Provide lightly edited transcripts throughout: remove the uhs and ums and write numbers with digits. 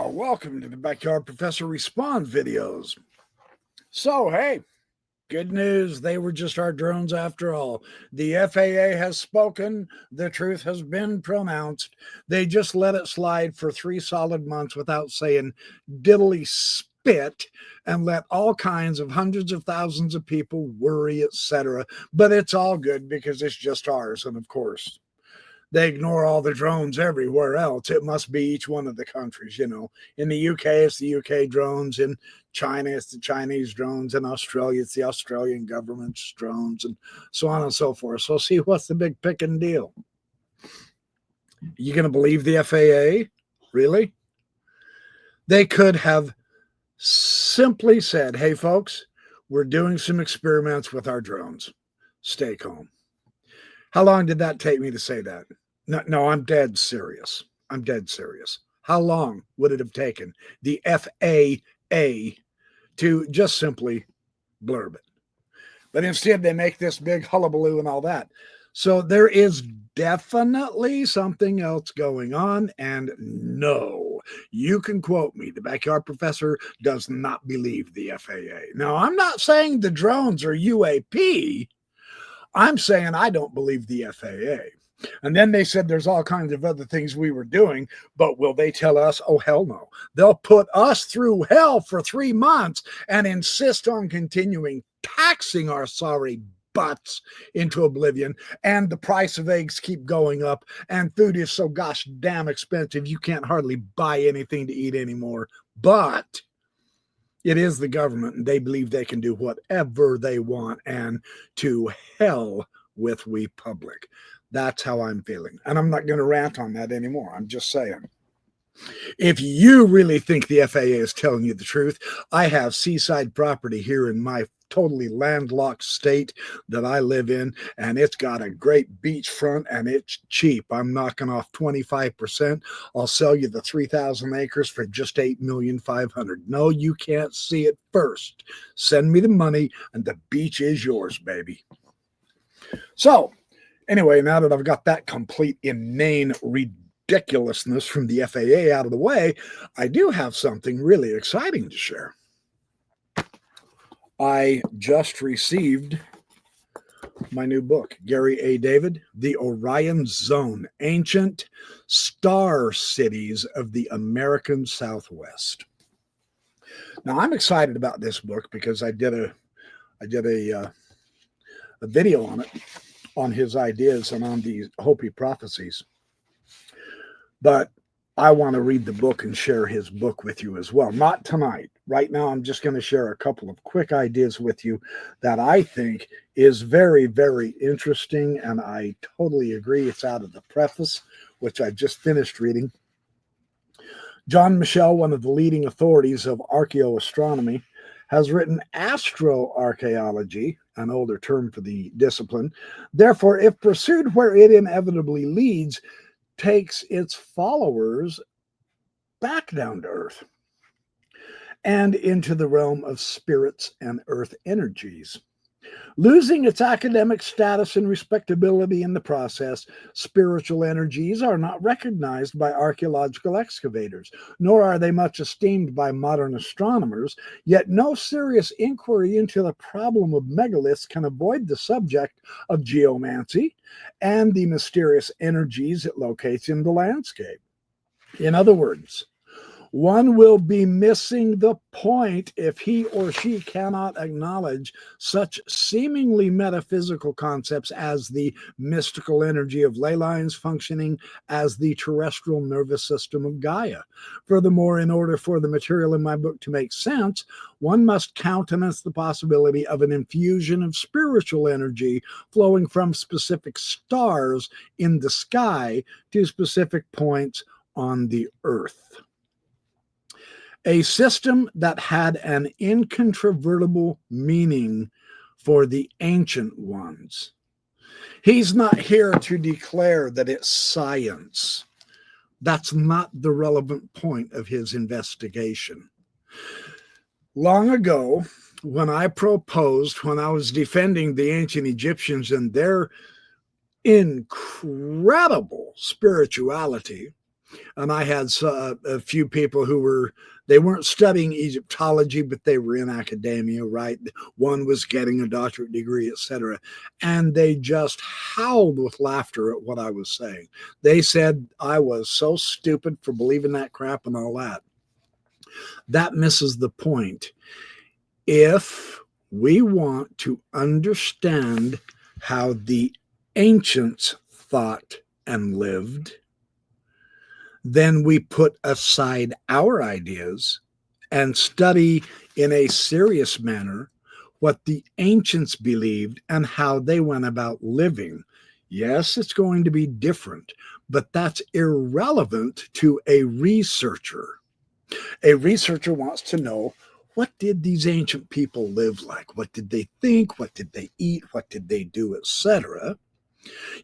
Welcome to the Backyard Professor Respond videos. So, hey, good news. They were just our drones after all. The FAA has spoken. The truth has been pronounced. They just let it slide for 3 solid months without saying diddly spit and let all kinds of hundreds of thousands of people worry, etc. But it's all good because it's just ours. And of course, they ignore all the drones everywhere else. It must be each one of the countries, In the UK, it's the UK drones. In China, it's the Chinese drones. In Australia, it's the Australian government's drones, and so on and so forth. So see, what's the big picking deal? You going to believe the FAA? Really? They could have simply said, hey, folks, we're doing some experiments with our drones. Stay calm. How long did that take me to say that? No, I'm dead serious. How long would it have taken the FAA to just simply blurb it? But instead, they make this big hullabaloo and all that. So there is definitely something else going on. And no, you can quote me. The Backyard Professor does not believe the FAA. Now, I'm not saying the drones are UAP. I'm saying I don't believe the FAA. And then they said there's all kinds of other things we were doing, but will they tell us? Oh, hell no. They'll put us through hell for 3 months and insist on continuing taxing our sorry butts into oblivion. And the price of eggs keep going up, and food is so gosh damn expensive you can't hardly buy anything to eat anymore. But it is the government, and they believe they can do whatever they want, and to hell with we public. That's how I'm feeling. And I'm not going to rant on that anymore. I'm just saying. If you really think the FAA is telling you the truth, I have seaside property here in my totally landlocked state that I live in, and it's got a great beachfront, and it's cheap. I'm knocking off 25%. I'll sell you the 3,000 acres for just $8,500,000. No, you can't see it first. Send me the money, and the beach is yours, baby. So, anyway, now that I've got that complete inane ridiculousness from the FAA out of the way, I do have something really exciting to share. I just received my new book, Gary A. David, The Orion Zone, Ancient Star Cities of the American Southwest. Now, I'm excited about this book because I did a video on it, on his ideas and on the Hopi prophecies. But I want to read the book and share his book with you as well. Not tonight. Right now, I'm just going to share a couple of quick ideas with you that I think is very, very interesting. And I totally agree. It's out of the preface, which I just finished reading. John Michel, one of the leading authorities of archaeoastronomy, has written astroarchaeology, an older term for the discipline. Therefore, if pursued where it inevitably leads, takes its followers back down to earth and into the realm of spirits and earth energies. Losing its academic status and respectability in the process, spiritual energies are not recognized by archaeological excavators, nor are they much esteemed by modern astronomers, yet no serious inquiry into the problem of megaliths can avoid the subject of geomancy and the mysterious energies it locates in the landscape. In other words, one will be missing the point if he or she cannot acknowledge such seemingly metaphysical concepts as the mystical energy of ley lines functioning as the terrestrial nervous system of Gaia. Furthermore, in order for the material in my book to make sense, one must countenance the possibility of an infusion of spiritual energy flowing from specific stars in the sky to specific points on the earth. A system that had an incontrovertible meaning for the ancient ones. He's not here to declare that it's science. That's not the relevant point of his investigation. Long ago, when I was defending the ancient Egyptians and their incredible spirituality, And I had a few people who they weren't studying Egyptology, but they were in academia, right? One was getting a doctorate degree, etc. And they just howled with laughter at what I was saying. They said I was so stupid for believing that crap and all that. That misses the point. If we want to understand how the ancients thought and lived, then we put aside our ideas and study in a serious manner what the ancients believed and how they went about living. Yes, it's going to be different, but that's irrelevant to a researcher. A researcher wants to know, what did these ancient people live like? What did they think? What did they eat? What did they do, etc.?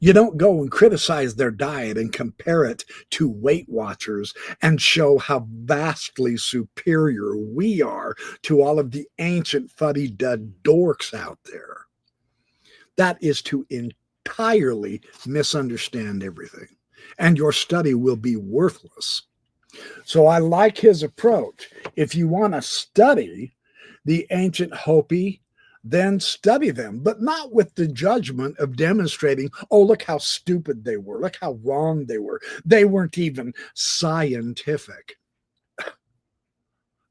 You don't go and criticize their diet and compare it to Weight Watchers and show how vastly superior we are to all of the ancient fuddy-dud dorks out there. That is to entirely misunderstand everything, and your study will be worthless. So I like his approach. If you want to study the ancient Hopi, then study them, but not with the judgment of demonstrating, oh, look how stupid they were. Look how wrong they were. They weren't even scientific.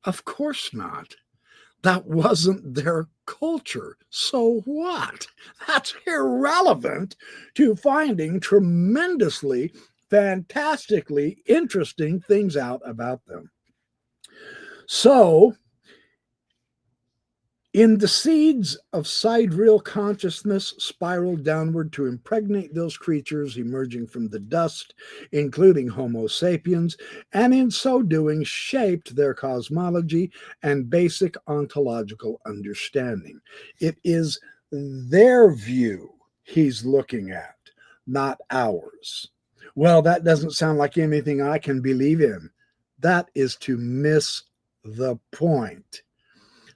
Of course not. That wasn't their culture. So what? That's irrelevant to finding tremendously, fantastically interesting things out about them. So, in the seeds of sidereal consciousness spiraled downward to impregnate those creatures emerging from the dust, including Homo sapiens, and in so doing shaped their cosmology and basic ontological understanding. It is their view he's looking at, not ours. Well, that doesn't sound like anything I can believe in. That is to miss the point.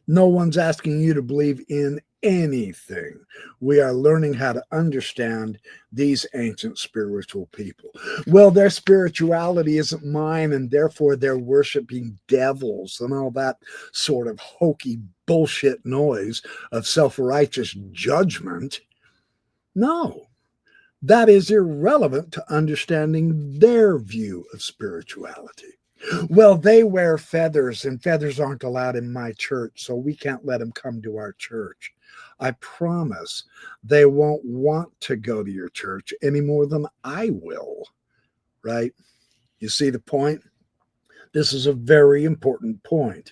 No one's asking you to believe in anything. We are learning how to understand these ancient spiritual people. Well, their spirituality isn't mine, and therefore they're worshiping devils and all that sort of hokey bullshit noise of self-righteous judgment. No, that is irrelevant to understanding their view of spirituality. Well, they wear feathers, and feathers aren't allowed in my church, so we can't let them come to our church. I promise they won't want to go to your church any more than I will, right? You see the point? This is a very important point.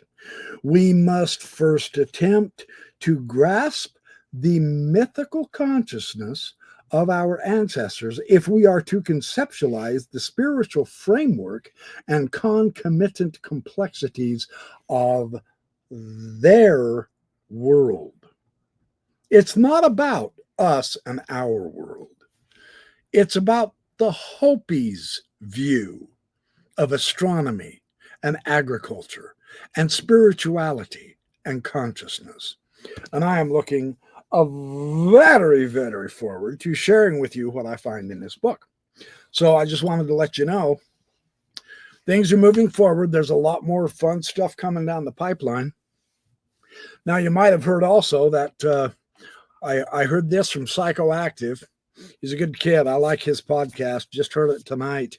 We must first attempt to grasp the mythical consciousness of our ancestors if we are to conceptualize the spiritual framework and concomitant complexities of their world. It's not about us and our world. It's about the Hopi's view of astronomy and agriculture and spirituality and consciousness. And I am looking very, very forward to sharing with you what I find in this book. So I just wanted to let you know things are moving forward. There's a lot more fun stuff coming down the pipeline. Now, you might have heard also that I heard this from Psychoactive. He's a good kid. I like his podcast. Just heard it tonight,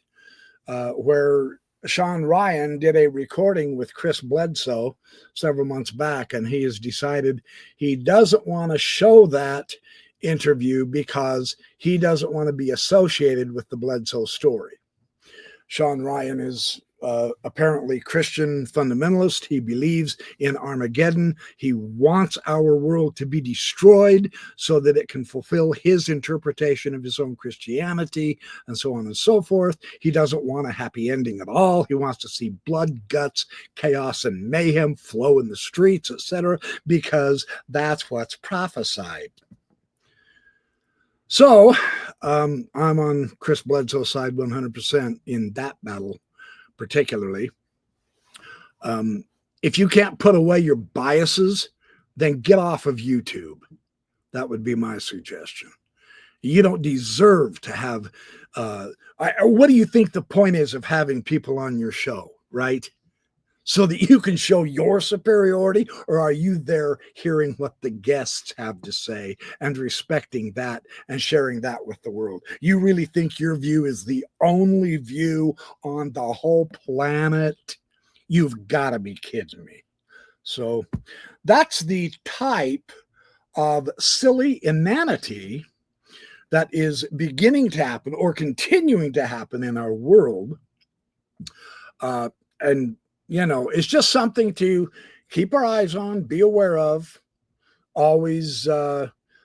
where Sean Ryan did a recording with Chris Bledsoe several months back, and he has decided he doesn't want to show that interview because he doesn't want to be associated with the Bledsoe story. Sean Ryan is apparently Christian fundamentalist. He believes in Armageddon. He wants our world to be destroyed so that it can fulfill his interpretation of his own Christianity, and so on and so forth. He doesn't want a happy ending at all. He wants to see blood, guts, chaos, and mayhem flow in the streets, etc., because that's what's prophesied. So I'm on Chris Bledsoe's side 100% in that battle. Particularly, if you can't put away your biases, then get off of YouTube. That would be my suggestion. You don't deserve to have. What do you think the point is of having people on your show, right? So that you can show your superiority, or are you there hearing what the guests have to say and respecting that and sharing that with the world? You really think your view is the only view on the whole planet? You've got to be kidding me. So that's the type of silly inanity that is beginning to happen or continuing to happen in our world. And it's just something to keep our eyes on, be aware of. Always,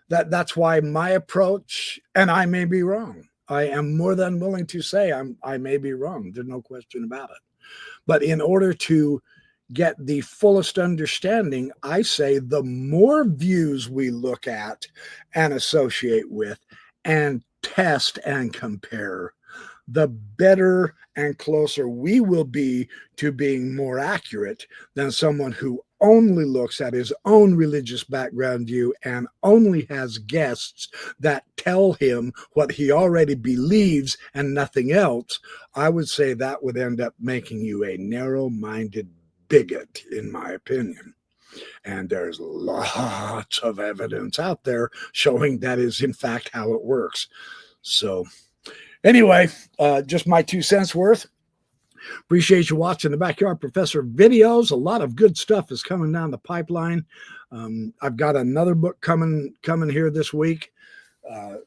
that's why my approach, and I may be wrong. I am more than willing to say I may be wrong. There's no question about it. But in order to get the fullest understanding, I say the more views we look at and associate with and test and compare, the better and closer we will be to being more accurate than someone who only looks at his own religious background view and only has guests that tell him what he already believes and nothing else. I would say that would end up making you a narrow-minded bigot, in my opinion. And there's lots of evidence out there showing that is, in fact, how it works. So anyway, just my 2 cents worth. Appreciate you watching the Backyard Professor videos. A lot of good stuff is coming down the pipeline. I've got another book coming here this week.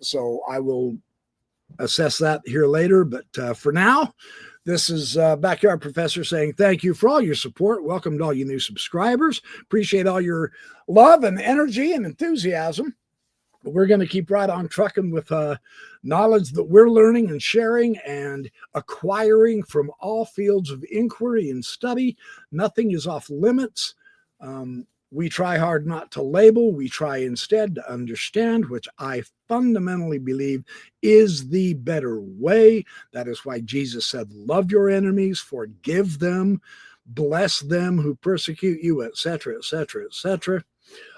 So I will assess that here later. But for now, this is Backyard Professor saying thank you for all your support. Welcome to all you new subscribers. Appreciate all your love and energy and enthusiasm. We're going to keep right on trucking with knowledge that we're learning and sharing and acquiring from all fields of inquiry and study. Nothing is off limits. We try hard not to label. We try instead to understand, which I fundamentally believe is the better way. That is why Jesus said, love your enemies, forgive them, bless them who persecute you, etc., etc., etc.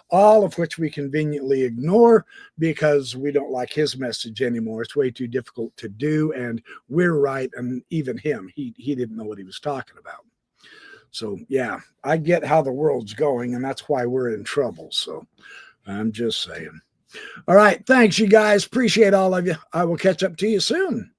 All of which we conveniently ignore because we don't like his message anymore. It's way too difficult to do, and we're right, and even him, he didn't know what he was talking about. So, yeah, I get how the world's going, and that's why we're in trouble. So, I'm just saying. All right, thanks, you guys. Appreciate all of you. I will catch up to you soon.